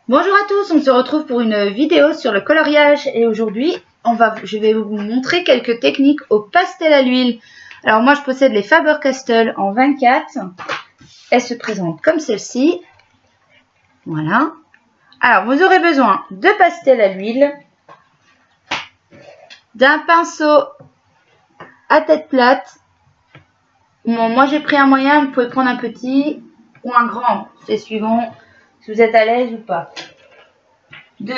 Bonjour à tous, on se retrouve pour une vidéo sur le coloriage et aujourd'hui je vais vous montrer quelques techniques au pastel à l'huile. Alors moi je possède les Faber-Castell en 24, elles se présentent comme celle-ci, voilà. Alors vous aurez besoin de pastel à l'huile, d'un pinceau à tête plate. Bon, moi j'ai pris un moyen, vous pouvez prendre un petit ou un grand, c'est suivant si vous êtes à l'aise ou pas. De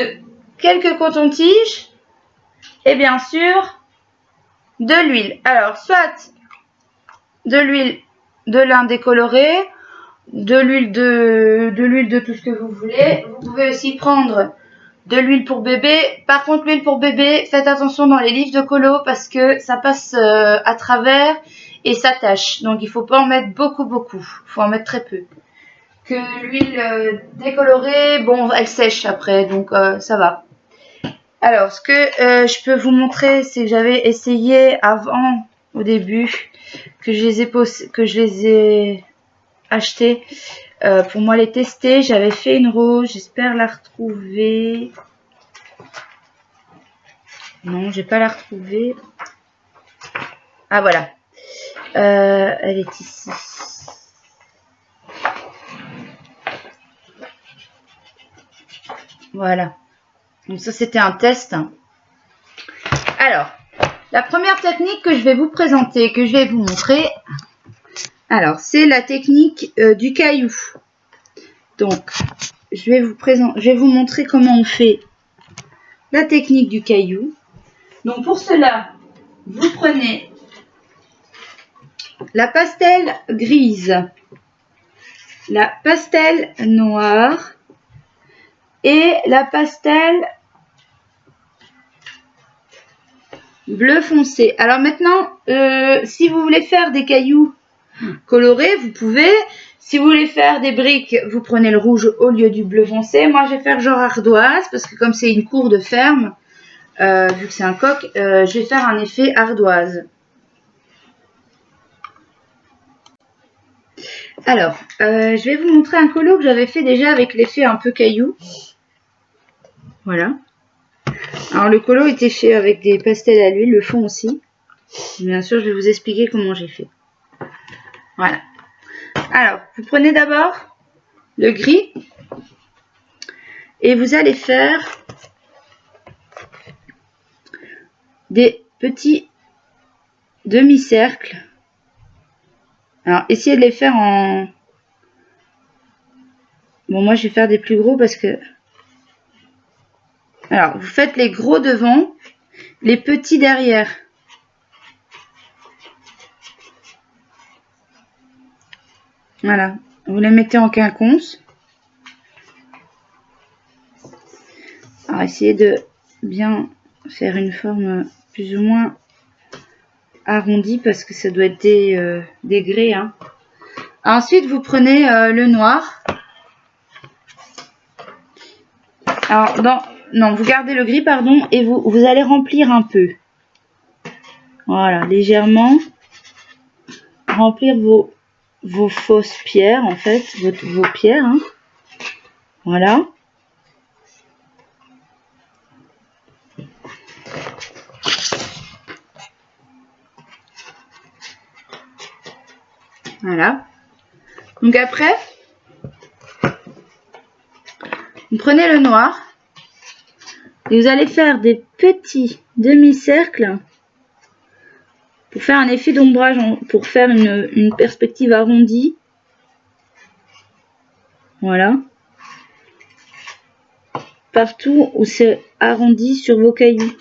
quelques cotons-tiges et bien sûr de l'huile. Alors soit de l'huile de lin décoloré, de l'huile de tout ce que vous voulez. Vous pouvez aussi prendre de l'huile pour bébé. Par contre l'huile pour bébé, faites attention dans les livres de colo parce que ça passe à travers et ça tâche. Donc il faut pas en mettre beaucoup. Il faut en mettre très peu. Que l'huile décolorée, bon, elle sèche après, donc ça va. Alors, ce que je peux vous montrer, c'est que j'avais essayé avant, au début, que je les ai achetés pour moi les tester. J'avais fait une rose, j'espère la retrouver. Non, je vais pas la retrouver. Ah voilà, elle est ici. Voilà. Donc ça c'était un test. Alors, la première technique que je vais vous présenter, que je vais vous montrer, alors c'est la technique du caillou. Donc, je vais vous montrer comment on fait la technique du caillou. Donc pour cela, vous prenez la pastel grise, la pastel noire et la pastel bleu foncé. Alors maintenant, si vous voulez faire des cailloux colorés, vous pouvez. Si vous voulez faire des briques, vous prenez le rouge au lieu du bleu foncé. Moi, je vais faire genre ardoise parce que comme c'est une cour de ferme, vu que c'est un coq, je vais faire un effet ardoise. Alors, je vais vous montrer un colo que j'avais fait déjà avec l'effet un peu caillou. Voilà. Alors, le colo était fait avec des pastels à l'huile, le fond aussi. Bien sûr, je vais vous expliquer comment j'ai fait. Voilà. Alors, vous prenez d'abord le gris et vous allez faire des petits demi-cercles. Alors, essayez de les faire en... Bon, moi, je vais faire des plus gros parce que... Alors, vous faites les gros devant, les petits derrière. Voilà. Vous les mettez en quinconce. Alors, essayez de bien faire une forme plus ou moins arrondie parce que ça doit être des grès. Hein. Ensuite, vous prenez le noir. Alors, non, vous gardez le gris, pardon, et vous allez remplir un peu. Voilà, légèrement. Remplir vos fausses pierres, en fait, vos pierres. Hein. Voilà. Voilà. Donc après, vous prenez le noir et vous allez faire des petits demi-cercles pour faire un effet d'ombrage, pour faire une perspective arrondie. Voilà. Partout où c'est arrondi sur vos cailloux.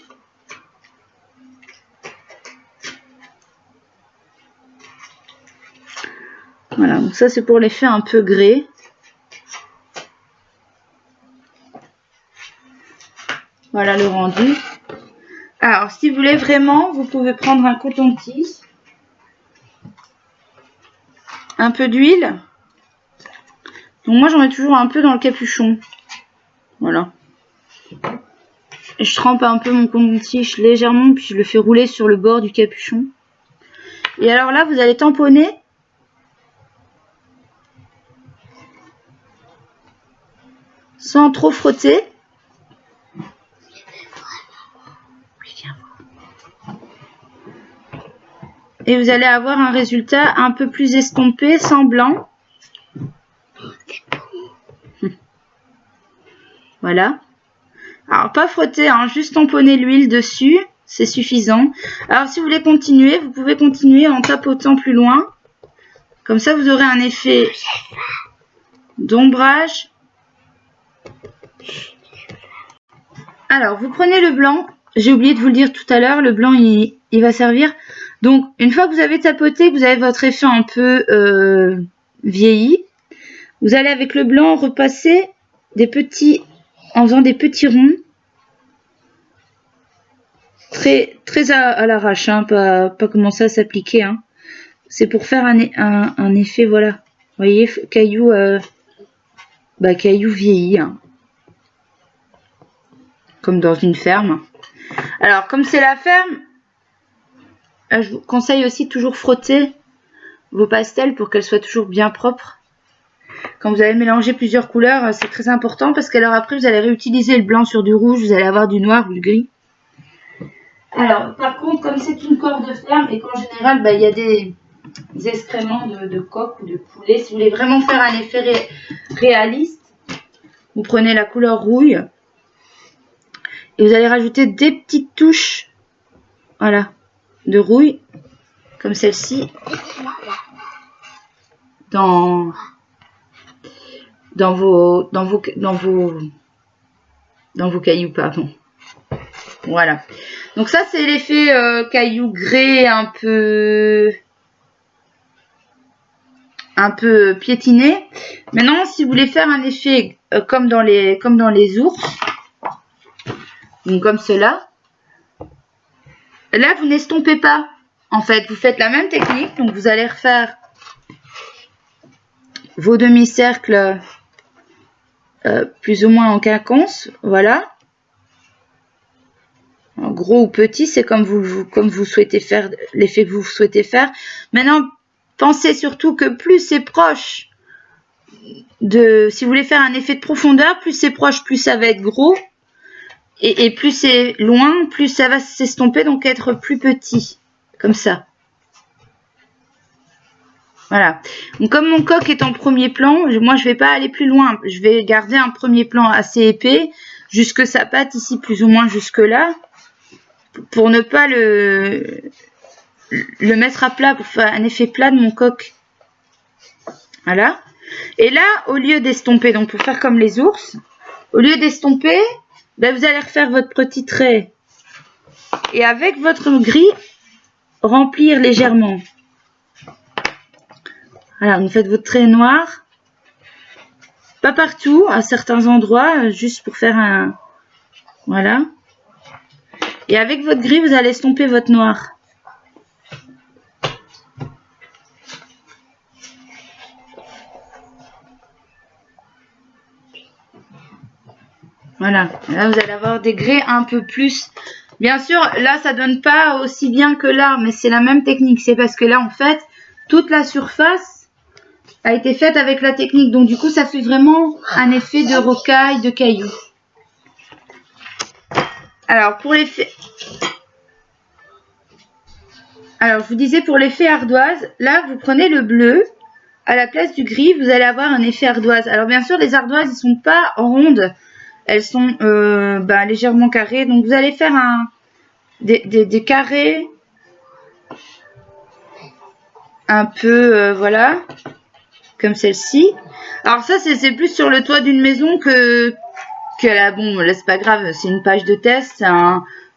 Voilà, donc ça c'est pour l'effet un peu grès. Voilà le rendu. Alors, si vous voulez vraiment, vous pouvez prendre un coton-tige, un peu d'huile. Donc moi j'en mets toujours un peu dans le capuchon. Voilà. Et je trempe un peu mon coton-tige légèrement, puis je le fais rouler sur le bord du capuchon. Et alors là, vous allez tamponner. sans trop frotter. Et vous allez avoir un résultat un peu plus estompé, sans blanc. Voilà. Alors, pas frotter, hein, juste tamponner l'huile dessus, c'est suffisant. Alors, si vous voulez continuer, vous pouvez continuer en tapotant plus loin. Comme ça, vous aurez un effet d'ombrage. Alors, vous prenez le blanc. J'ai oublié de vous le dire tout à l'heure, le blanc, il va servir. Donc, une fois que vous avez tapoté, que vous avez votre effet un peu vieilli, vous allez avec le blanc repasser en faisant des petits ronds. Très à l'arrache, hein, pas commencer à s'appliquer. Hein. C'est pour faire un effet, voilà. Vous voyez, caillou vieilli. Hein. Comme dans une ferme. Alors, comme c'est la ferme, je vous conseille aussi toujours frotter vos pastels pour qu'elles soient toujours bien propres. Quand vous allez mélanger plusieurs couleurs, c'est très important parce qu'alors après, vous allez réutiliser le blanc sur du rouge, vous allez avoir du noir ou du gris. Alors, par contre, comme c'est une corde de ferme et qu'en général, il y a des excréments de coq ou de poulet, si vous voulez vraiment faire un effet réaliste, vous prenez la couleur rouille et vous allez rajouter des petites touches, voilà, de rouille, comme celle-ci, dans vos cailloux, pardon. Voilà. Donc ça, c'est l'effet caillou grès un peu piétiné. Maintenant, si vous voulez faire un effet comme dans les ours, donc comme cela, là, vous n'estompez pas. En fait, vous faites la même technique. Donc, vous allez refaire vos demi-cercles plus ou moins en quinconce. Voilà. En gros ou petit, c'est comme vous souhaitez faire l'effet que vous souhaitez faire. Maintenant, pensez surtout que plus c'est proche si vous voulez faire un effet de profondeur, plus c'est proche, plus ça va être gros. Et plus c'est loin, plus ça va s'estomper, donc être plus petit. Comme ça. Voilà. Donc, comme mon coq est en premier plan, moi je vais pas aller plus loin. Je vais garder un premier plan assez épais, jusque sa patte ici, plus ou moins jusque là. Pour ne pas le mettre à plat, pour faire un effet plat de mon coq. Voilà. Et là, au lieu d'estomper, donc pour faire comme les ours, au lieu d'estomper, vous allez refaire votre petit trait. Et avec votre gris, remplir légèrement. Voilà, vous faites votre trait noir. Pas partout, à certains endroits, juste pour faire un... Voilà. Et avec votre gris, vous allez estomper votre noir. Voilà. Là, vous allez avoir des grès un peu plus. Bien sûr, là, ça donne pas aussi bien que là, mais c'est la même technique. C'est parce que là, en fait, toute la surface a été faite avec la technique. Donc, du coup, ça fait vraiment un effet de rocaille, de caillou. Alors, pour l'effet... Alors, je vous disais pour l'effet ardoise, là, vous prenez le bleu. À la place du gris, vous allez avoir un effet ardoise. Alors, bien sûr, les ardoises, elles ne sont pas rondes. Elles sont légèrement carrées. Donc, vous allez faire des carrés un peu, voilà, comme celle-ci. Alors, ça, c'est plus sur le toit d'une maison que là, bon, là, c'est pas grave. C'est une page de test.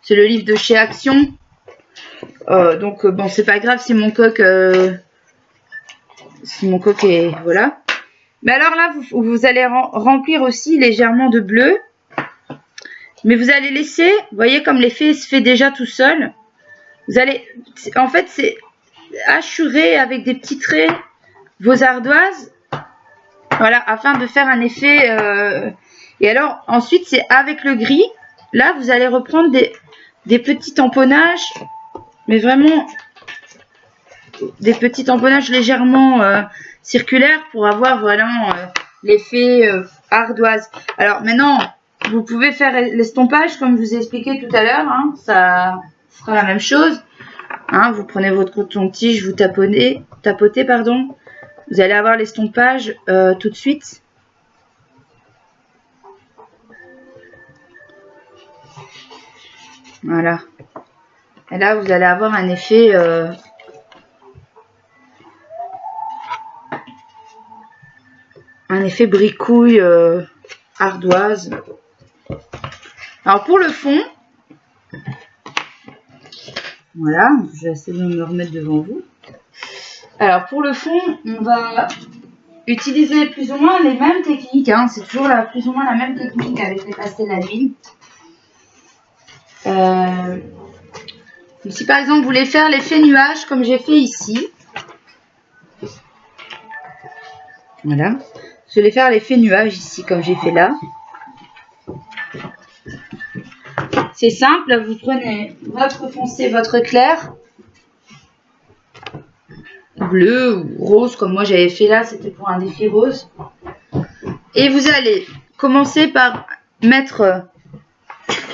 C'est le livre de chez Action. Donc, bon, c'est pas grave si mon coq... si mon coq est... Voilà. Mais alors là, vous allez remplir aussi légèrement de bleu. Mais vous allez laisser, vous voyez comme l'effet se fait déjà tout seul. Vous allez, en fait, c'est hachurer avec des petits traits vos ardoises. Voilà, afin de faire un effet. Et alors, ensuite, c'est avec le gris. Là, vous allez reprendre des petits tamponnages. Mais vraiment, des petits tamponnages légèrement circulaires pour avoir vraiment l'effet ardoise. Alors maintenant, vous pouvez faire l'estompage comme je vous ai expliqué tout à l'heure. Hein, ça sera la même chose. Hein, vous prenez votre coton-tige, vous tapotez, pardon. Vous allez avoir l'estompage tout de suite. Voilà. Et là, vous allez avoir un effet bricouille ardoise. Alors pour le fond, voilà, je vais essayer de me remettre devant vous. Alors pour le fond, on va utiliser plus ou moins les mêmes techniques. Hein. C'est toujours plus ou moins la même technique avec les pastels à l'huile. Si par exemple vous voulez faire l'effet nuage comme j'ai fait ici, voilà, je vais faire l'effet nuage ici comme j'ai fait là. C'est simple, vous prenez votre foncé, votre clair, bleu ou rose comme moi j'avais fait là, c'était pour un défi rose. Et vous allez commencer par mettre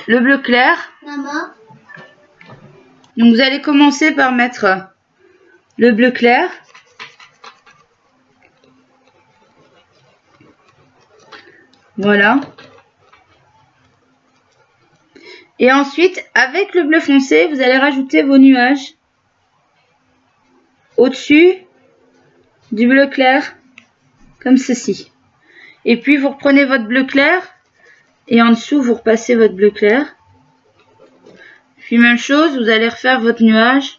le bleu clair. Maman. Donc vous allez commencer par mettre le bleu clair. Voilà. Et ensuite, avec le bleu foncé, vous allez rajouter vos nuages au-dessus du bleu clair, comme ceci. Et puis, vous reprenez votre bleu clair et en dessous, vous repassez votre bleu clair. Puis, même chose, vous allez refaire votre nuage.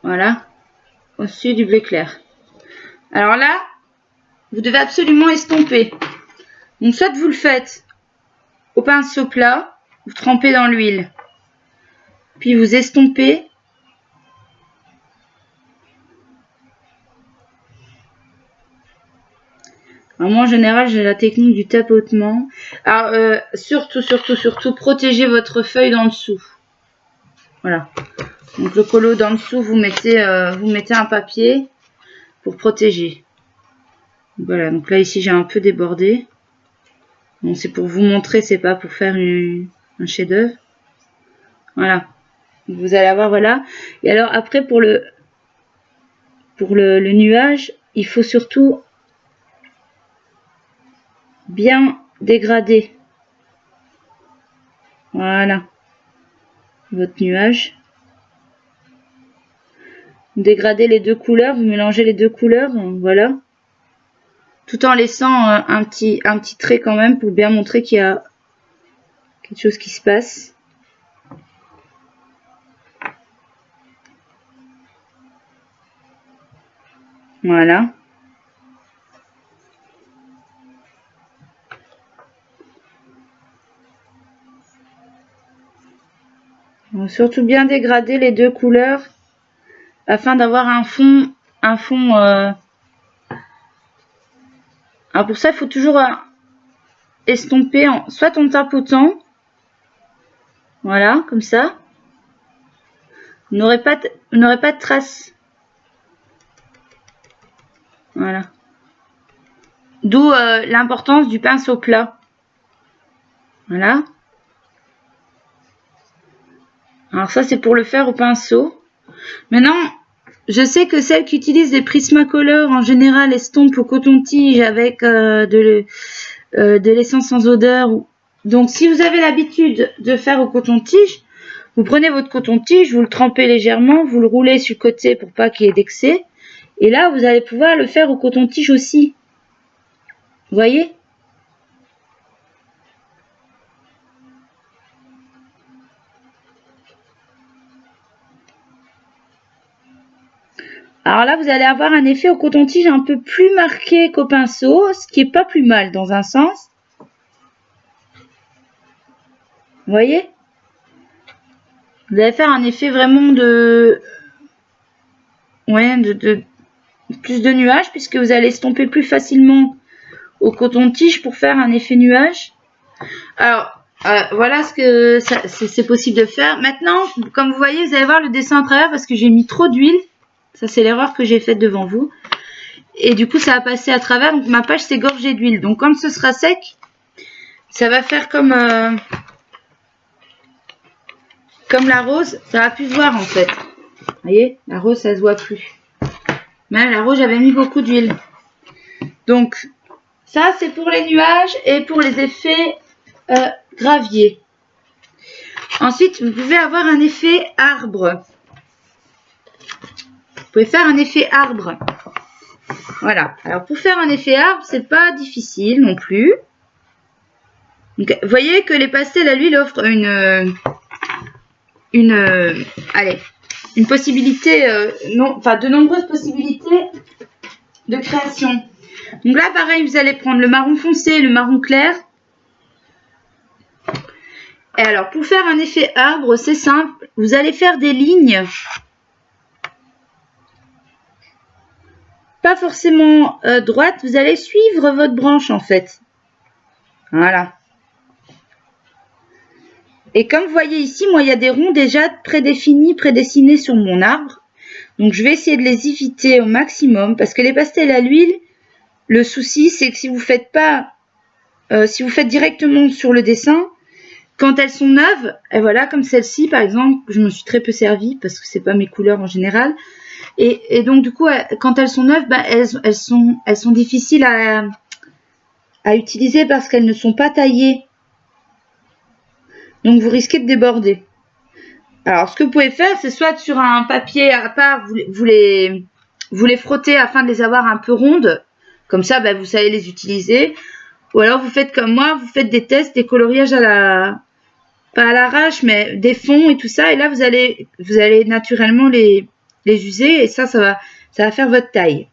Voilà, au-dessus du bleu clair. Alors là, vous devez absolument estomper. Donc soit vous le faites au pinceau plat, vous trempez dans l'huile, puis vous estompez. Alors moi en général j'ai la technique du tapotement. Alors surtout, protégez votre feuille d'en dessous. Voilà. Donc le colo d'en dessous, vous mettez un papier pour protéger. Voilà, donc là ici j'ai un peu débordé. Bon, c'est pour vous montrer, c'est pas pour faire un chef-d'œuvre. Voilà. Vous allez avoir, voilà. Et alors après pour le nuage, il faut surtout bien dégrader. Voilà. Votre nuage. Vous dégradez les deux couleurs, vous mélangez les deux couleurs, voilà. Tout en laissant un petit trait quand même pour bien montrer qu'il y a quelque chose qui se passe. Voilà. On va surtout bien dégrader les deux couleurs afin d'avoir un fond. Alors pour ça, il faut toujours estomper soit en tapotant, voilà, comme ça. Vous n'aurez pas de traces. Voilà. D'où l'importance du pinceau plat. Voilà. Alors ça, c'est pour le faire au pinceau. Maintenant, je sais que celles qui utilisent des Prismacolor en général estompent au coton-tige avec de l'essence sans odeur. Donc si vous avez l'habitude de faire au coton-tige, vous prenez votre coton-tige, vous le trempez légèrement, vous le roulez sur le côté pour pas qu'il y ait d'excès. Et là, vous allez pouvoir le faire au coton-tige aussi. Vous voyez ? Alors là, vous allez avoir un effet au coton-tige un peu plus marqué qu'au pinceau, ce qui est pas plus mal dans un sens. Vous voyez ? Vous allez faire un effet vraiment de plus de nuages puisque vous allez estomper plus facilement au coton-tige pour faire un effet nuage. Alors, voilà ce que c'est possible de faire. Maintenant, comme vous voyez, vous allez voir le dessin à travers parce que j'ai mis trop d'huile. Ça, c'est l'erreur que j'ai faite devant vous. et du coup ça va passer à travers, donc ma page s'est gorgée d'huile. Donc quand ce sera sec, ça va faire comme la rose, ça va plus se voir en fait. Vous voyez, la rose ça se voit plus. Même la rose j'avais mis beaucoup d'huile. Donc ça c'est pour les nuages et pour les effets graviers. Ensuite vous pouvez avoir un effet arbre. Vous pouvez faire un effet arbre. Voilà. Alors pour faire un effet arbre, c'est pas difficile non plus. Donc, vous voyez que les pastels à l'huile offrent une possibilité, de nombreuses possibilités de création. Donc là, pareil, vous allez prendre le marron foncé, le marron clair. Et alors, pour faire un effet arbre, c'est simple. Vous allez faire des lignes. Pas forcément droite, vous allez suivre votre branche en fait. Voilà. Et comme vous voyez ici, moi il y a des ronds déjà prédessinés sur mon arbre. Donc je vais essayer de les éviter au maximum parce que les pastels à l'huile, le souci c'est que si vous faites directement sur le dessin, quand elles sont neuves, et voilà comme celle-ci par exemple, je me suis très peu servie parce que c'est pas mes couleurs en général. Et donc du coup, quand elles sont neuves, elles sont difficiles à utiliser parce qu'elles ne sont pas taillées. Donc vous risquez de déborder. Alors ce que vous pouvez faire, c'est soit sur un papier à part, vous les frottez afin de les avoir un peu rondes. Comme ça, vous savez les utiliser. Ou alors vous faites comme moi, vous faites des tests, des coloriages pas à l'arrache, mais des fonds et tout ça. Et là, vous allez naturellement les user et ça va faire votre taille.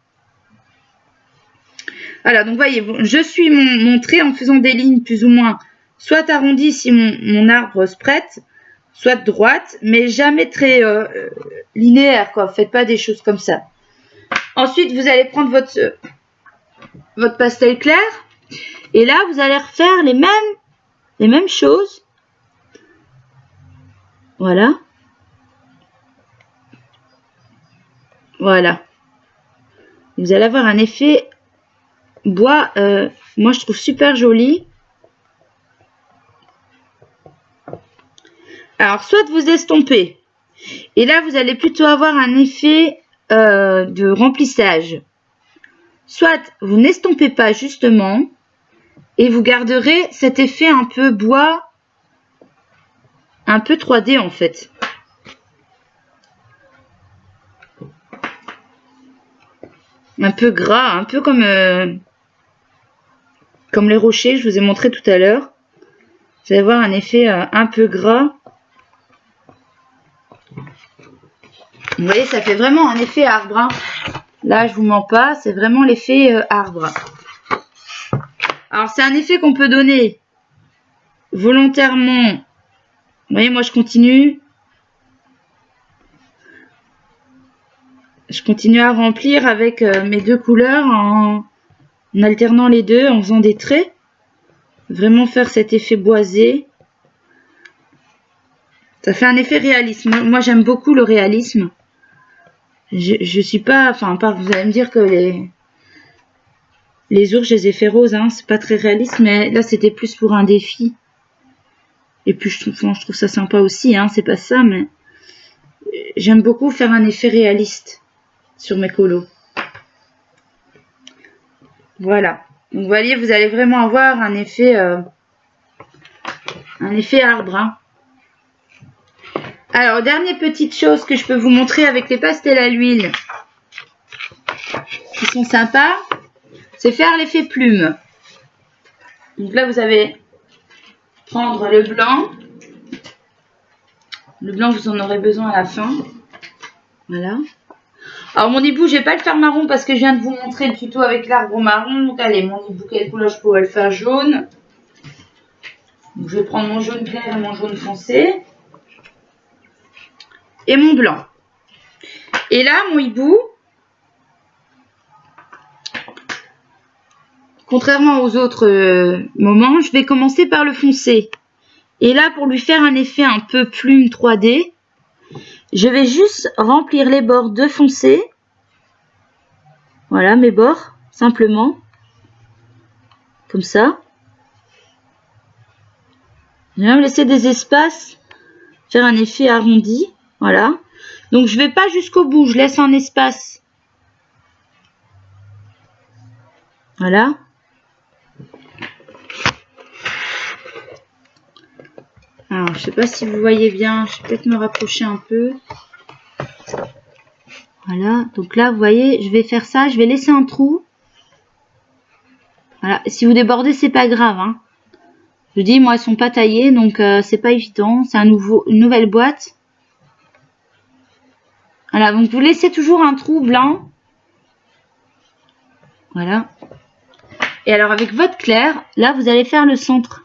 Voilà, donc voyez, je suis mon trait en faisant des lignes plus ou moins soit arrondies si mon arbre se prête, soit droite, mais jamais très linéaire, quoi. Faites pas des choses comme ça. Ensuite, vous allez prendre votre pastel clair et là, vous allez refaire les mêmes choses. Voilà. Voilà. Vous allez avoir un effet bois, moi je trouve super joli. Alors, soit vous estompez. Et là, vous allez plutôt avoir un effet de remplissage. Soit vous n'estompez pas justement et vous garderez cet effet un peu bois, un peu 3D en fait. Un peu gras, un peu comme les rochers, je vous ai montré tout à l'heure. Vous allez avoir un effet un peu gras. Vous voyez, ça fait vraiment un effet arbre. Hein. Là, je vous mens pas, c'est vraiment l'effet arbre. Alors, c'est un effet qu'on peut donner volontairement. Vous voyez, moi, je continue. Je continue à remplir avec mes deux couleurs en alternant les deux, en faisant des traits. Vraiment faire cet effet boisé. Ça fait un effet réalisme. Moi, j'aime beaucoup le réalisme. Je suis pas... Enfin, vous allez me dire que les ours, je les ai fait roses. Hein, c'est pas très réaliste, mais là, c'était plus pour un défi. Et puis, je trouve ça sympa aussi. Hein, c'est pas ça, mais... J'aime beaucoup faire un effet réaliste sur mes colos. Voilà. Donc, vous voyez, vous allez vraiment avoir un effet arbre. Hein. Alors, dernière petite chose que je peux vous montrer avec les pastels à l'huile qui sont sympas, c'est faire l'effet plume. Donc là, vous allez prendre le blanc. Le blanc, vous en aurez besoin à la fin. Voilà. Alors, mon hibou, je vais pas le faire marron parce que je viens de vous montrer le tuto avec l'arbre marron. Donc, allez, mon hibou, quelle couleur je pourrais le faire jaune. Donc, je vais prendre mon jaune clair et mon jaune foncé. Et mon blanc. Et là, mon hibou, contrairement aux autres moments, je vais commencer par le foncé. Et là, pour lui faire un effet un peu plume 3D, je vais juste remplir les bords de foncé. Voilà, mes bords, simplement. Comme ça. Je vais même laisser des espaces, faire un effet arrondi. Voilà. Donc, je ne vais pas jusqu'au bout, je laisse un espace. Voilà. Alors, je ne sais pas si vous voyez bien, je vais peut-être me rapprocher un peu. Voilà, donc là, vous voyez, je vais faire ça, je vais laisser un trou. Voilà, si vous débordez, c'est pas grave, hein. Je dis, moi, elles sont pas taillées, donc c'est pas évident. C'est une nouvelle boîte. Voilà, donc vous laissez toujours un trou blanc. Voilà. Et alors, avec votre clair, là, vous allez faire le centre.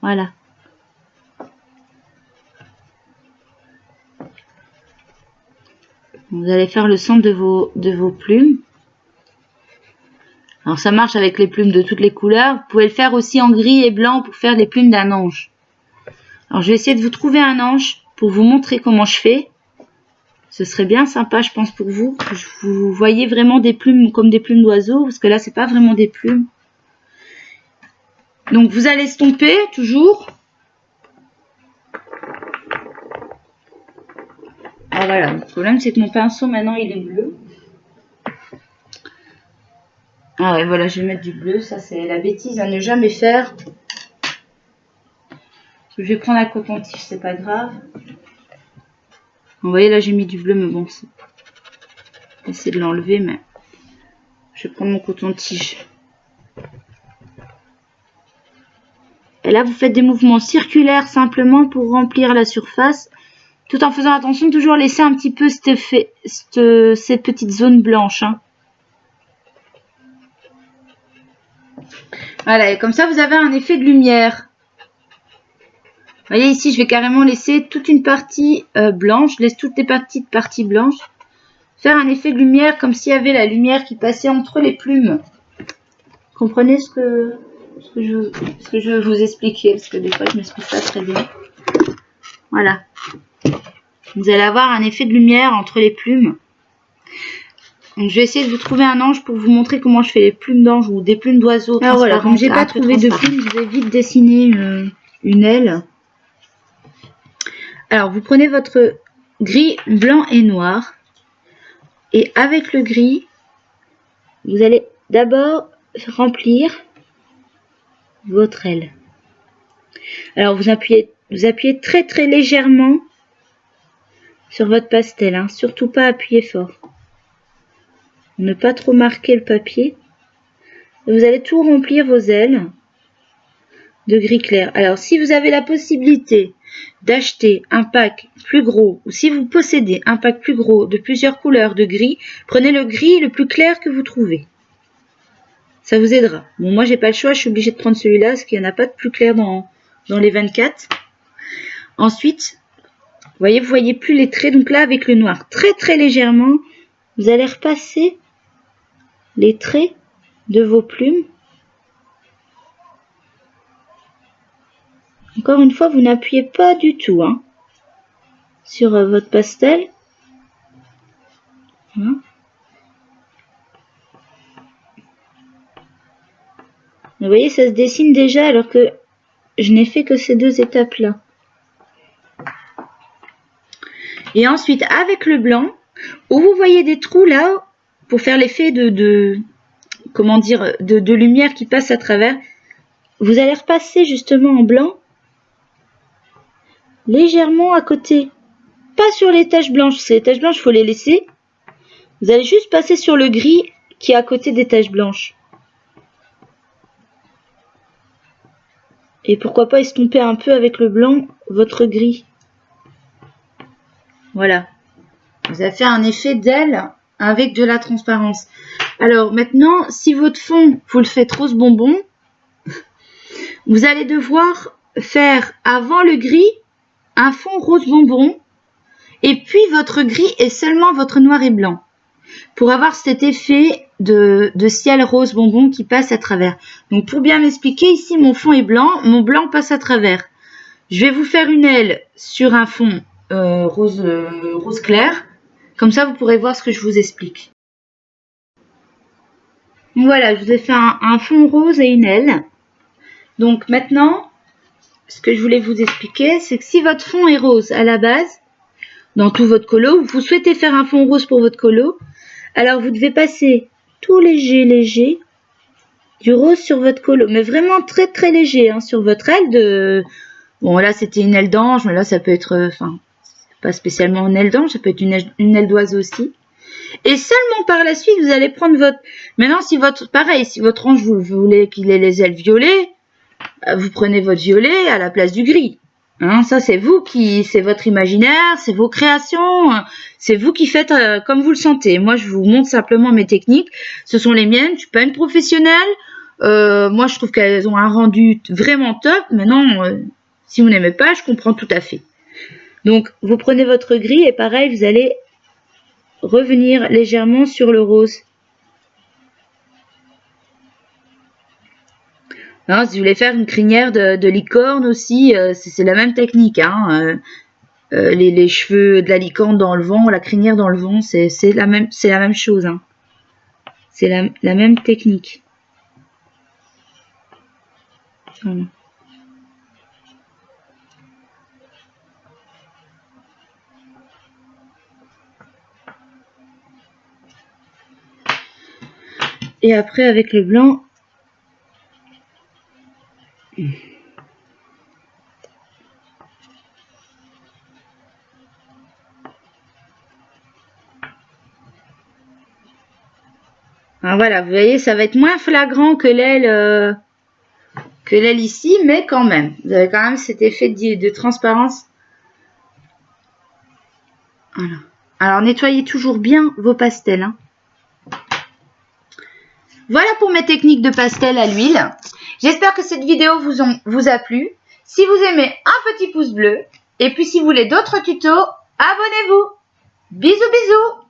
Voilà. Vous allez faire le centre de vos plumes. Alors, ça marche avec les plumes de toutes les couleurs. Vous pouvez le faire aussi en gris et blanc pour faire les plumes d'un ange. Alors, je vais essayer de vous trouver un ange pour vous montrer comment je fais. Ce serait bien sympa, je pense, pour vous. Vous voyez vraiment des plumes comme des plumes d'oiseaux, parce que là, c'est pas vraiment des plumes. Donc, vous allez estomper, toujours. Ah, voilà, le problème, c'est que mon pinceau, maintenant, il est bleu. Ah ouais, voilà, je vais mettre du bleu. Ça, c'est la bêtise à ne jamais faire. Je vais prendre un coton-tige, c'est pas grave. Vous voyez, là, j'ai mis du bleu, mais bon, c'est... Essayer de l'enlever, mais... Je vais prendre mon coton-tige. Et là, vous faites des mouvements circulaires simplement pour remplir la surface, tout en faisant attention de toujours laisser un petit peu cette petite zone blanche. Hein. Voilà, et comme ça, vous avez un effet de lumière. Vous voyez, ici, je vais carrément laisser toute une partie blanche. Je laisse toutes les petites parties blanches. Faire un effet de lumière comme s'il y avait la lumière qui passait entre les plumes. Comprenez ce que je veux vous expliquer, parce que des fois je m'explique pas très bien. Voilà. Vous allez avoir un effet de lumière entre les plumes. Donc je vais essayer de vous trouver un ange pour vous montrer comment je fais les plumes d'ange ou des plumes d'oiseaux. Alors voilà, comme j'ai pas trouvé de plumes, je vais vite dessiner une aile. Alors vous prenez votre gris, blanc et noir. Et avec le gris, vous allez d'abord remplir votre aile. Alors vous appuyez très très légèrement sur votre pastel, hein. Surtout pas appuyer fort. Ne pas trop marquer le papier. Et vous allez tout remplir vos ailes de gris clair. Alors si vous avez la possibilité d'acheter un pack plus gros, ou si vous possédez un pack plus gros de plusieurs couleurs de gris, prenez le gris le plus clair que vous trouvez. Ça vous aidera. Bon, moi j'ai pas le choix, je suis obligée de prendre celui-là parce qu'il n'y en a pas de plus clair dans les 24. Ensuite, vous voyez plus les traits. Donc là, avec le noir, très très légèrement, vous allez repasser les traits de vos plumes. Encore une fois, vous n'appuyez pas du tout hein, sur votre pastel. Hein. Vous voyez, ça se dessine déjà alors que je n'ai fait que ces deux étapes-là. Et ensuite, avec le blanc, où vous voyez des trous là, pour faire l'effet comment dire, de lumière qui passe à travers, vous allez repasser justement en blanc, légèrement à côté. Pas sur les taches blanches, parce que les taches blanches, il faut les laisser. Vous allez juste passer sur le gris qui est à côté des taches blanches. Et pourquoi pas estomper un peu avec le blanc votre gris. Voilà. Vous avez fait un effet d'aile avec de la transparence. Alors maintenant, si votre fond, vous le faites rose bonbon, vous allez devoir faire avant le gris un fond rose bonbon et puis votre gris et seulement votre noir et blanc pour avoir cet effet de ciel rose bonbon qui passe à travers. Donc pour bien m'expliquer, ici mon fond est blanc, mon blanc passe à travers. Je vais vous faire une aile sur un fond rose clair. Comme ça, vous pourrez voir ce que je vous explique. Voilà, je vous ai fait un fond rose et une aile. Donc maintenant, ce que je voulais vous expliquer, c'est que si votre fond est rose à la base, dans tout votre colo, vous souhaitez faire un fond rose pour votre colo, alors vous devez passer tout léger du rose sur votre colo, mais vraiment très très léger, hein, sur votre aile de... Bon là c'était une aile d'ange, mais là ça peut être, enfin, pas spécialement une aile d'ange, ça peut être une aile d'oiseau aussi. Et seulement par la suite, vous allez prendre votre... Maintenant, si votre... Pareil, si votre ange, vous voulez qu'il ait les ailes violettes, vous prenez votre violet à la place du gris. Hein, ça, c'est vous qui... C'est votre imaginaire, c'est vos créations, c'est vous qui faites comme vous le sentez. Moi, je vous montre simplement mes techniques. Ce sont les miennes, je suis pas une professionnelle. Moi, je trouve qu'elles ont un rendu vraiment top. Maintenant, si vous n'aimez pas, je comprends tout à fait. Donc, vous prenez votre gris et pareil, vous allez revenir légèrement sur le rose. Hein, si vous voulez faire une crinière de licorne aussi, c'est la même technique. Hein, les cheveux de la licorne dans le vent, la crinière dans le vent, c'est la même chose. Hein. C'est la même technique. Voilà. Et après avec le blanc, alors voilà, vous voyez, ça va être moins flagrant que l'aile ici, mais quand même, vous avez quand même cet effet de transparence. Voilà. Alors nettoyez toujours bien vos pastels. Hein. Voilà pour mes techniques de pastel à l'huile. J'espère que cette vidéo vous a plu. Si vous aimez, un petit pouce bleu. Et puis si vous voulez d'autres tutos, abonnez-vous. Bisous bisous.